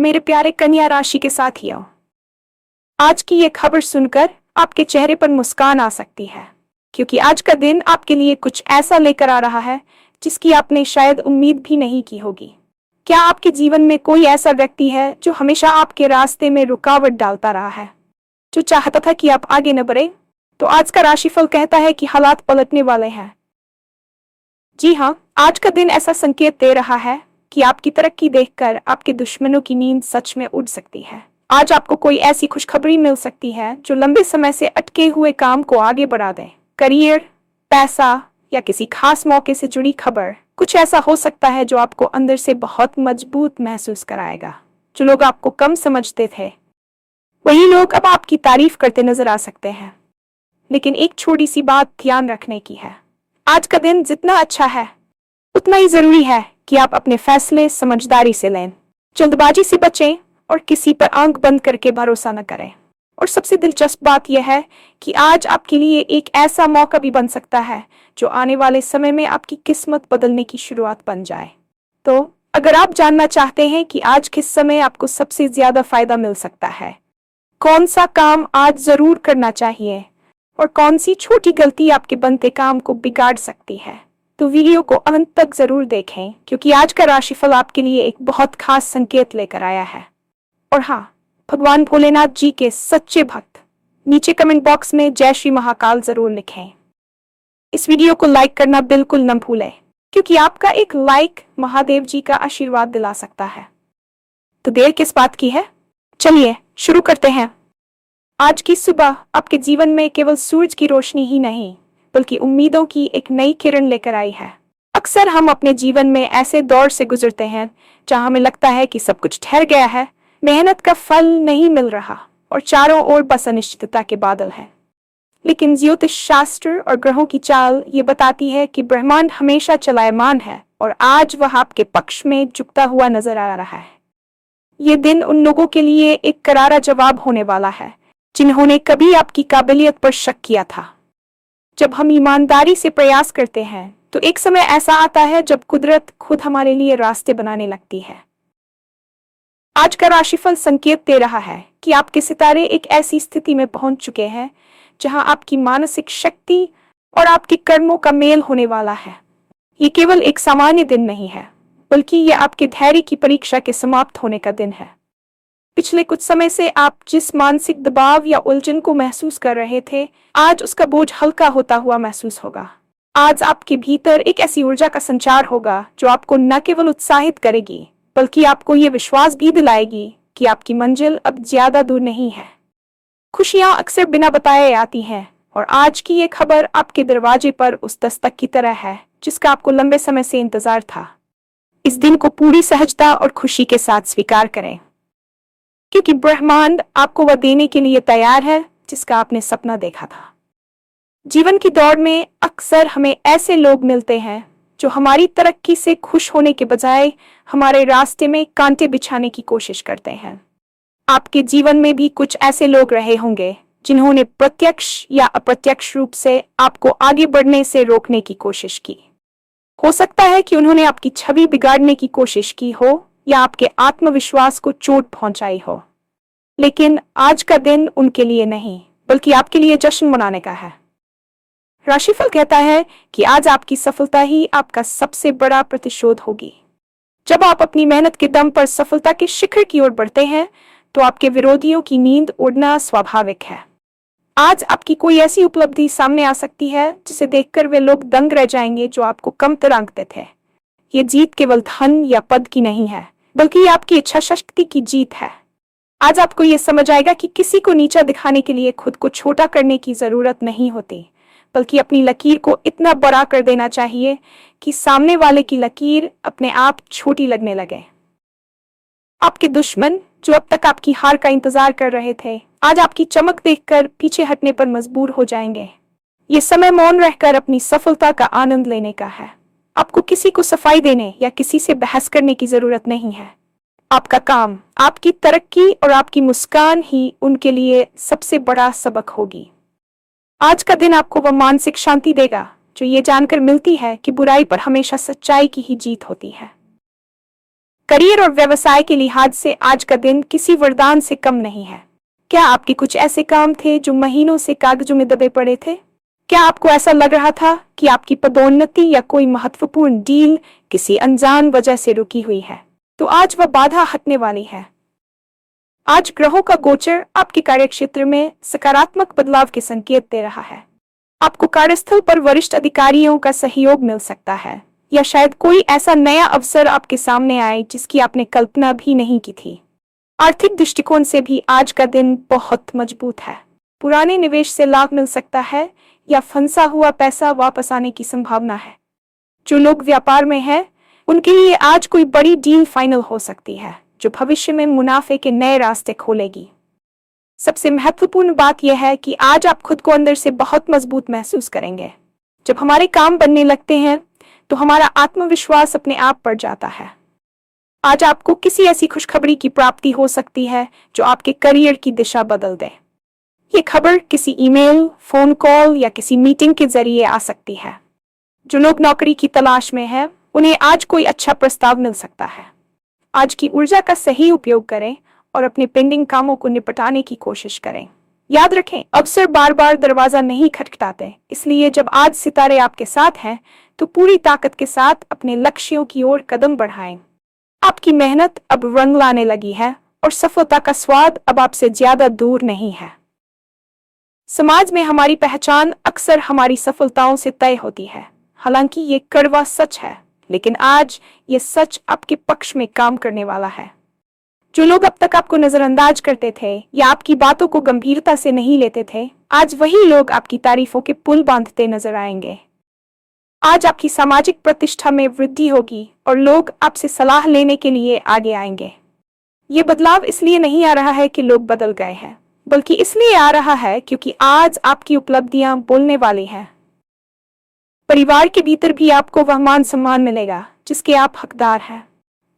मेरे प्यारे कन्या राशि के साथियों, आज की ये खबर सुनकर आपके चेहरे पर मुस्कान आ सकती है, क्योंकि आज का दिन आपके लिए कुछ ऐसा लेकर आ रहा है जिसकी आपने शायद उम्मीद भी नहीं की होगी। क्या आपके जीवन में कोई ऐसा व्यक्ति है जो हमेशा आपके रास्ते में रुकावट डालता रहा है, जो चाहता था कि आप आगे न बढ़े? तो आज का राशिफल कहता है कि हालात पलटने वाले हैं। जी हाँ, आज का दिन ऐसा संकेत दे रहा है कि आपकी तरक्की देखकर आपके दुश्मनों की नींद सच में उड़ सकती है। आज आपको कोई ऐसी खुशखबरी मिल सकती है जो लंबे समय से अटके हुए काम को आगे बढ़ा दे। करियर, पैसा या किसी खास मौके से जुड़ी खबर, कुछ ऐसा हो सकता है जो आपको अंदर से बहुत मजबूत महसूस कराएगा। जो लोग आपको कम समझते थे, वही लोग अब आपकी तारीफ करते नजर आ सकते हैं। लेकिन एक छोटी सी बात ध्यान रखने की है, आज का दिन जितना अच्छा है उतना ही जरूरी है कि आप अपने फैसले समझदारी से लें। जल्दबाजी से बचें और किसी पर आंख बंद करके भरोसा न करें। और सबसे दिलचस्प बात यह है कि आज आपके लिए एक ऐसा मौका भी बन सकता है जो आने वाले समय में आपकी किस्मत बदलने की शुरुआत बन जाए। तो अगर आप जानना चाहते हैं कि आज किस समय आपको सबसे ज्यादा फायदा मिल सकता है, कौन सा काम आज जरूर करना चाहिए और कौन सी छोटी गलती आपके बनते काम को बिगाड़ सकती है, तो वीडियो को अंत तक जरूर देखें, क्योंकि आज का राशिफल आपके लिए एक बहुत खास संकेत लेकर आया है। और हाँ, भगवान भोलेनाथ जी के सच्चे भक्त नीचे कमेंट बॉक्स में जय श्री महाकाल जरूर लिखें। इस वीडियो को लाइक करना बिल्कुल न भूलें, क्योंकि आपका एक लाइक महादेव जी का आशीर्वाद दिला सकता है। तो देर किस बात की है, चलिए शुरू करते हैं। आज की सुबह आपके जीवन में केवल सूरज की रोशनी ही नहीं, बल्कि उम्मीदों की एक नई किरण लेकर आई है। अक्सर हम अपने जीवन में ऐसे दौर से गुजरते हैं जहां हमें लगता है कि सब कुछ ठहर गया है, मेहनत का फल नहीं मिल रहा और चारों ओर बस अनिश्चितता के बादल हैं। लेकिन ज्योतिष शास्त्र और ग्रहों की चाल ये बताती है कि ब्रह्मांड हमेशा चलायमान है और आज वह आपके पक्ष में झुकता हुआ नजर आ रहा है। ये दिन उन लोगों के लिए एक करारा जवाब होने वाला है जिन्होंने कभी आपकी काबिलियत पर शक किया था। जब हम ईमानदारी से प्रयास करते हैं तो एक समय ऐसा आता है जब कुदरत खुद हमारे लिए रास्ते बनाने लगती है। आज का राशिफल संकेत दे रहा है कि आपके सितारे एक ऐसी स्थिति में पहुंच चुके हैं जहां आपकी मानसिक शक्ति और आपके कर्मों का मेल होने वाला है। ये केवल एक सामान्य दिन नहीं है, बल्कि यह आपके धैर्य की परीक्षा के समाप्त होने का दिन है। पिछले कुछ समय से आप जिस मानसिक दबाव या उलझन को महसूस कर रहे थे, आज उसका बोझ हल्का होता हुआ महसूस होगा। आज आपके भीतर एक ऐसी ऊर्जा का संचार होगा जो आपको न केवल उत्साहित करेगी, बल्कि आपको ये विश्वास भी दिलाएगी कि आपकी मंजिल अब ज्यादा दूर नहीं है। खुशियां अक्सर बिना बताए आती हैं और आज की ये खबर आपके दरवाजे पर उस दस्तक की तरह है जिसका आपको लंबे समय से इंतजार था। इस दिन को पूरी सहजता और खुशी के साथ स्वीकार करें, क्योंकि ब्रह्मांड आपको वह देने के लिए तैयार है जिसका आपने सपना देखा था। जीवन की दौड़ में अक्सर हमें ऐसे लोग मिलते हैं जो हमारी तरक्की से खुश होने के बजाय हमारे रास्ते में कांटे बिछाने की कोशिश करते हैं। आपके जीवन में भी कुछ ऐसे लोग रहे होंगे जिन्होंने प्रत्यक्ष या अप्रत्यक्ष रूप से आपको आगे बढ़ने से रोकने की कोशिश की। हो सकता है कि उन्होंने आपकी छवि बिगाड़ने की कोशिश की हो या आपके आत्मविश्वास को चोट पहुंचाई हो। लेकिन आज का दिन उनके लिए नहीं, बल्कि आपके लिए जश्न मनाने का है। राशिफल कहता है कि आज आपकी सफलता ही आपका सबसे बड़ा प्रतिशोध होगी। जब आप अपनी मेहनत के दम पर सफलता के शिखर की ओर बढ़ते हैं तो आपके विरोधियों की नींद उड़ना स्वाभाविक है। आज आपकी कोई ऐसी उपलब्धि सामने आ सकती है जिसे देखकर वे लोग दंग रह जाएंगे जो आपको कमतर आंकते थे। ये जीत केवल धन या पद की नहीं है, बल्कि आपकी इच्छा शक्ति की जीत है। आज आपको ये समझ आएगा कि किसी को नीचा दिखाने के लिए खुद को छोटा करने की जरूरत नहीं होती, बल्कि अपनी लकीर को इतना बड़ा कर देना चाहिए कि सामने वाले की लकीर अपने आप छोटी लगने लगे। आपके दुश्मन जो अब तक आपकी हार का इंतजार कर रहे थे, आज आपकी चमक देखकर पीछे हटने पर मजबूर हो जाएंगे। ये समय मौन रहकर अपनी सफलता का आनंद लेने का है। आपको किसी को सफाई देने या किसी से बहस करने की जरूरत नहीं है। आपका काम, आपकी तरक्की और आपकी मुस्कान ही उनके लिए सबसे बड़ा सबक होगी। आज का दिन आपको वह मानसिक शांति देगा जो ये जानकर मिलती है कि बुराई पर हमेशा सच्चाई की ही जीत होती है। करियर और व्यवसाय के लिहाज से आज का दिन किसी वरदान से कम नहीं है। क्या आपके कुछ ऐसे काम थे जो महीनों से कागजों में दबे पड़े थे? क्या आपको ऐसा लग रहा था कि आपकी पदोन्नति या कोई महत्वपूर्ण डील किसी अनजान वजह से रुकी हुई है? तो आज वह बाधा हटने वाली है। आज ग्रहों का गोचर आपके कार्यक्षेत्र में सकारात्मक बदलाव के संकेत दे रहा है। आपको कार्यस्थल पर वरिष्ठ अधिकारियों का सहयोग मिल सकता है, या शायद कोई ऐसा नया अवसर आपके सामने आए जिसकी आपने कल्पना भी नहीं की थी। आर्थिक दृष्टिकोण से भी आज का दिन बहुत मजबूत है। पुराने निवेश से लाभ मिल सकता है या फंसा हुआ पैसा वापस आने की संभावना है। जो लोग व्यापार में हैं, उनके लिए आज कोई बड़ी डील फाइनल हो सकती है जो भविष्य में मुनाफे के नए रास्ते खोलेगी। सबसे महत्वपूर्ण बात यह है कि आज आप खुद को अंदर से बहुत मजबूत महसूस करेंगे। जब हमारे काम बनने लगते हैं तो हमारा आत्मविश्वास अपने आप बढ़ जाता है। आज आपको किसी ऐसी खुशखबरी की प्राप्ति हो सकती है जो आपके करियर की दिशा बदल दे। ये खबर किसी ईमेल, फोन कॉल या किसी मीटिंग के जरिए आ सकती है। जो लोग नौकरी की तलाश में हैं, उन्हें आज कोई अच्छा प्रस्ताव मिल सकता है। आज की ऊर्जा का सही उपयोग करें और अपने पेंडिंग कामों को निपटाने की कोशिश करें। याद रखें, अवसर बार बार दरवाजा नहीं खटखटाते, इसलिए जब आज सितारे आपके साथ हैं तो पूरी ताकत के साथ अपने लक्ष्यों की ओर कदम बढ़ाएं। आपकी मेहनत अब रंग लाने लगी है और सफलता का स्वाद अब आपसे ज्यादा दूर नहीं है। समाज में हमारी पहचान अक्सर हमारी सफलताओं से तय होती है। हालांकि ये कड़वा सच है, लेकिन आज ये सच आपके पक्ष में काम करने वाला है। जो लोग अब तक आपको नजरअंदाज करते थे या आपकी बातों को गंभीरता से नहीं लेते थे, आज वही लोग आपकी तारीफों के पुल बांधते नजर आएंगे। आज आपकी सामाजिक प्रतिष्ठा में वृद्धि होगी और लोग आपसे सलाह लेने के लिए आगे आएंगे। ये बदलाव इसलिए नहीं आ रहा है कि लोग बदल गए हैं, बल्कि इसलिए आ रहा है क्योंकि आज आपकी उपलब्धियां बोलने वाली हैं। परिवार के भीतर भी आपको वह मान सम्मान मिलेगा जिसके आप हकदार हैं।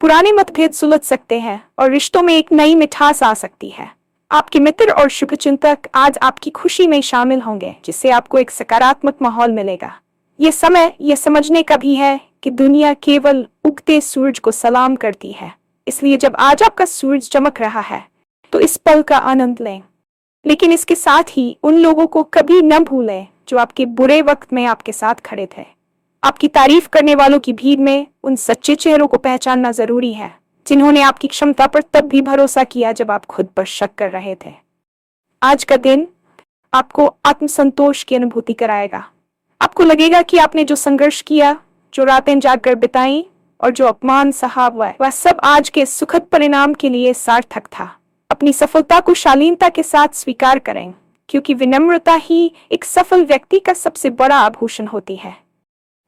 पुराने मतभेद सुलझ सकते हैं और रिश्तों में एक नई मिठास आ सकती है। आपके मित्र और शुभचिंतक आज आपकी खुशी में शामिल होंगे, जिससे आपको एक सकारात्मक माहौल मिलेगा। ये समय यह समझने का भी है कि दुनिया केवल उगते सूरज को सलाम करती है। इसलिए जब आज आपका सूरज चमक रहा है तो इस पल का आनंद लें, लेकिन इसके साथ ही उन लोगों को कभी न भूलें जो आपके बुरे वक्त में आपके साथ खड़े थे। आपकी तारीफ करने वालों की भीड़ में उन सच्चे चेहरों को पहचानना जरूरी है जिन्होंने आपकी क्षमता पर तब भी भरोसा किया जब आप खुद पर शक कर रहे थे। आज का दिन आपको आत्मसंतोष की अनुभूति कराएगा। आपको लगेगा कि आपने जो संघर्ष किया, जो रातें जागकर बिताई और जो अपमान सहा वह सब आज के सुखद परिणाम के लिए सार्थक था। अपनी सफलता को शालीनता के साथ स्वीकार करें, क्योंकि विनम्रता ही एक सफल व्यक्ति का सबसे बड़ा आभूषण होती है।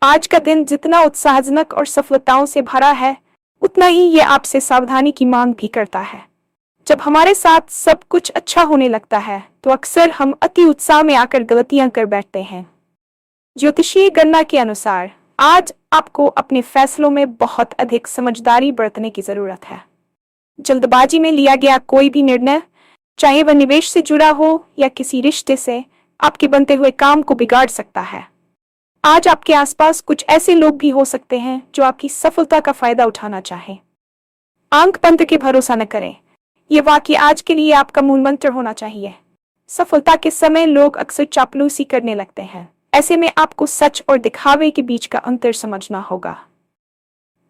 आज का दिन जितना उत्साहजनक और सफलताओं से भरा है, उतना ही ये आपसे सावधानी की मांग भी करता है। जब हमारे साथ सब कुछ अच्छा होने लगता है तो अक्सर हम अति उत्साह में आकर गलतियां कर बैठते हैं। ज्योतिषीय गणना के अनुसार आज आपको अपने फैसलों में बहुत अधिक समझदारी बरतने की जरूरत है। जल्दबाजी में लिया गया कोई भी निर्णय, चाहे वह निवेश से जुड़ा हो या किसी रिश्ते से, आपके बनते हुए काम को बिगाड़ सकता है। आज आपके आसपास कुछ ऐसे लोग भी हो सकते हैं जो आपकी सफलता का फायदा उठाना चाहें। आंक पंत्र के भरोसा न करें, ये वाक्य आज के लिए आपका मूल मंत्र होना चाहिए। सफलता के समय लोग अक्सर चापलूसी करने लगते हैं। ऐसे में आपको सच और दिखावे के बीच का अंतर समझना होगा।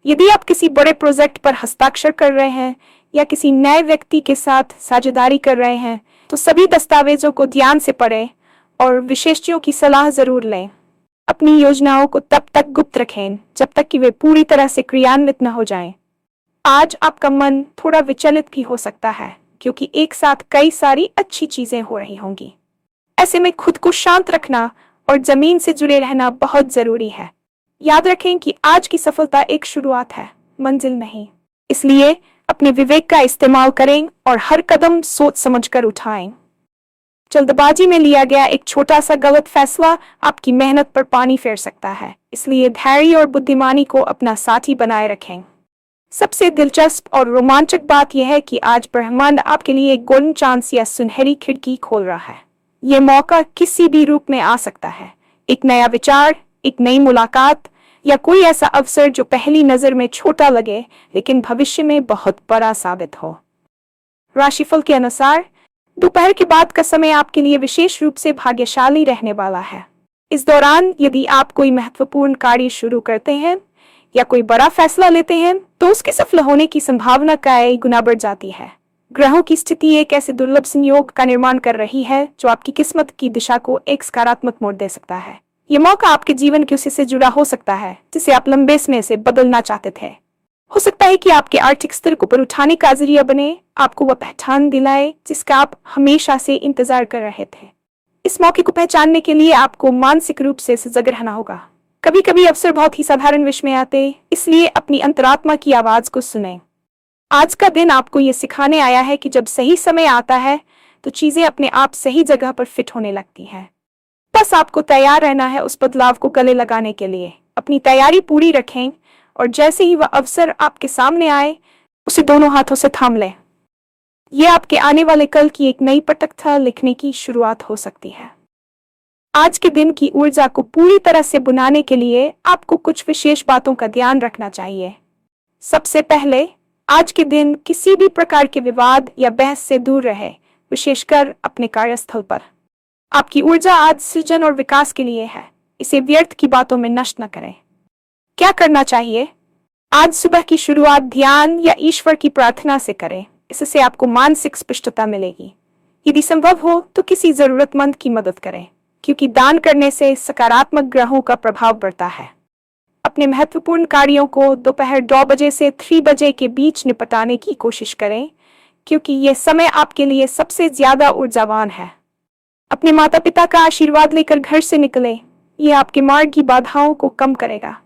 यदि आप किसी बड़े प्रोजेक्ट पर हस्ताक्षर कर रहे हैं या किसी नए व्यक्ति के साथ साझेदारी कर रहे हैं, तो सभी दस्तावेजों को ध्यान से पढ़ें और विशेषज्ञों की सलाह जरूर लें। अपनी योजनाओं को तब तक गुप्त रखें जब तक कि वे पूरी तरह से क्रियान्वित न हो जाएं। आज आपका मन थोड़ा विचलित भी हो सकता है, क्योंकि एक साथ कई सारी अच्छी चीजें हो रही होंगी। ऐसे में खुद को शांत रखना और जमीन से जुड़े रहना बहुत जरूरी है। याद रखें कि आज की सफलता एक शुरुआत है, मंजिल नहीं। इसलिए अपने विवेक का इस्तेमाल करें और हर कदम सोच समझकर उठाएं। जल्दबाजी में लिया गया एक छोटा सा गलत फैसला आपकी मेहनत पर पानी फेर सकता है, इसलिए धैर्य और बुद्धिमानी को अपना साथी बनाए रखें। सबसे दिलचस्प और रोमांचक बात यह है कि आज ब्रह्मांड आपके लिए एक गोल्डन चांस या सुनहरी खिड़की खोल रहा है। ये मौका किसी भी रूप में आ सकता है। एक नया विचार, एक नई मुलाकात, या कोई ऐसा अवसर जो पहली नजर में छोटा लगे लेकिन भविष्य में बहुत बड़ा साबित हो। राशिफल के अनुसार दोपहर के बाद का समय आपके लिए विशेष रूप से भाग्यशाली रहने वाला है। इस दौरान यदि आप कोई महत्वपूर्ण कार्य शुरू करते हैं या कोई बड़ा फैसला लेते हैं तो उसके सफल होने की संभावना कई गुना बढ़ जाती है। ग्रहों की स्थिति एक ऐसे दुर्लभ संयोग का निर्माण कर रही है जो आपकी किस्मत की दिशा को एक सकारात्मक मोड़ दे सकता है। ये मौका आपके जीवन के उसी से जुड़ा हो सकता है जिसे आप लंबे समय से बदलना चाहते थे। हो सकता है कि आपके आर्थिक स्तर को ऊपर उठाने का जरिया बने, आपको वह पहचान दिलाए जिसका आप हमेशा से इंतजार कर रहे थे। इस मौके को पहचानने के लिए आपको मानसिक रूप से सजग रहना होगा। कभी कभी अवसर बहुत ही साधारण विषय में आते, इसलिए अपनी अंतरात्मा की आवाज को सुने। आज का दिन आपको ये सिखाने आया है कि जब सही समय आता है तो चीजें अपने आप सही जगह पर फिट होने लगती हैं। बस आपको तैयार रहना है उस बदलाव को गले लगाने के लिए। अपनी तैयारी पूरी रखें और जैसे ही वह अवसर आपके सामने आए उसे दोनों हाथों से थाम लें। यह आपके आने वाले कल की एक नई पटकथा लिखने की शुरुआत हो सकती है। आज के दिन की ऊर्जा को पूरी तरह से बुनाने के लिए आपको कुछ विशेष बातों का ध्यान रखना चाहिए। सबसे पहले, आज के दिन किसी भी प्रकार के विवाद या बहस से दूर रहे, विशेषकर अपने कार्यस्थल पर। आपकी ऊर्जा आज सृजन और विकास के लिए है, इसे व्यर्थ की बातों में नष्ट न करें। क्या करना चाहिए? आज सुबह की शुरुआत ध्यान या ईश्वर की प्रार्थना से करें, इससे आपको मानसिक स्पष्टता मिलेगी। यदि संभव हो तो किसी जरूरतमंद की मदद करें, क्योंकि दान करने से सकारात्मक ग्रहों का प्रभाव बढ़ता है। अपने महत्वपूर्ण कार्यों को दोपहर 2 बजे से 3 बजे के बीच निपटाने की कोशिश करें, क्योंकि यह समय आपके लिए सबसे ज्यादा ऊर्जावान है। अपने माता पिता का आशीर्वाद लेकर घर से निकलें, यह आपके मार्ग की बाधाओं को कम करेगा।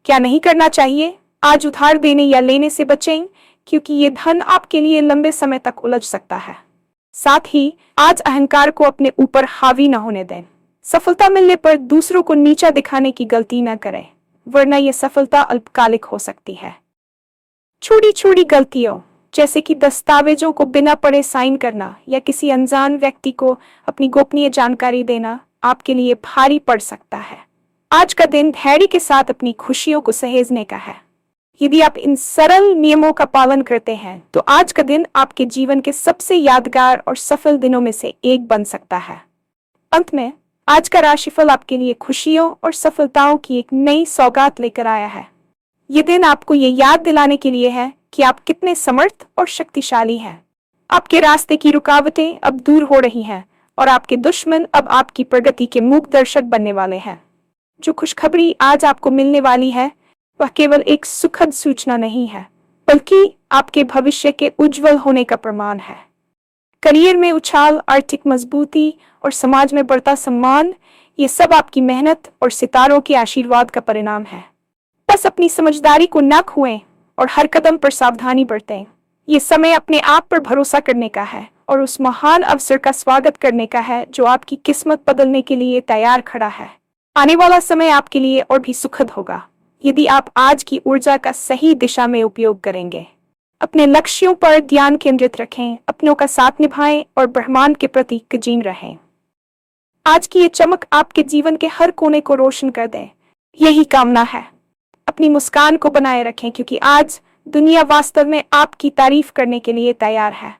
क्या नहीं करना चाहिए? आज उधार देने या लेने से बचें, क्योंकि ये धन आपके लिए लंबे समय तक उलझ सकता है। साथ ही आज अहंकार को अपने ऊपर हावी न होने दें। सफलता मिलने पर दूसरों को नीचा दिखाने की गलती न करें, वरना यह सफलता अल्पकालिक हो सकती है। छोटी छोटी गलतियों जैसे कि दस्तावेजों को बिना पढ़े साइन करना या किसी अनजान व्यक्ति को अपनी गोपनीय जानकारी देना आपके लिए भारी पड़ सकता है। आज का दिन धैर्य के साथ अपनी खुशियों को सहेजने का है। यदि आप इन सरल नियमों का पालन करते हैं तो आज का दिन आपके जीवन के सबसे यादगार और सफल दिनों में से एक बन सकता है। अंत में, आज का राशिफल आपके लिए खुशियों और सफलताओं की एक नई सौगात लेकर आया है। ये दिन आपको ये याद दिलाने के लिए है कि आप कितने समर्थ और शक्तिशाली हैं। आपके रास्ते की रुकावटें अब दूर हो रही हैं और आपके दुश्मन अब आपकी प्रगति के मूक दर्शक बनने वाले हैं। जो खुशखबरी आज आपको मिलने वाली है वह केवल एक सुखद सूचना नहीं है, बल्कि आपके भविष्य के उज्जवल होने का प्रमाण है। करियर में उछाल, आर्थिक मजबूती और समाज में बढ़ता सम्मान, ये सब आपकी मेहनत और सितारों के आशीर्वाद का परिणाम है। बस अपनी समझदारी को न खोएं और हर कदम पर सावधानी बरतें। ये समय अपने आप पर भरोसा करने का है और उस महान अवसर का स्वागत करने का है जो आपकी किस्मत बदलने के लिए तैयार खड़ा है। आने वाला समय आपके लिए और भी सुखद होगा यदि आप आज की ऊर्जा का सही दिशा में उपयोग करेंगे। अपने लक्ष्यों पर ध्यान केंद्रित रखें, अपनों का साथ निभाएं और ब्रह्मांड के प्रति सजीव रहें। आज की ये चमक आपके जीवन के हर कोने को रोशन कर दे, यही कामना है। अपनी मुस्कान को बनाए रखें, क्योंकि आज दुनिया वास्तव में आपकी तारीफ करने के लिए तैयार है।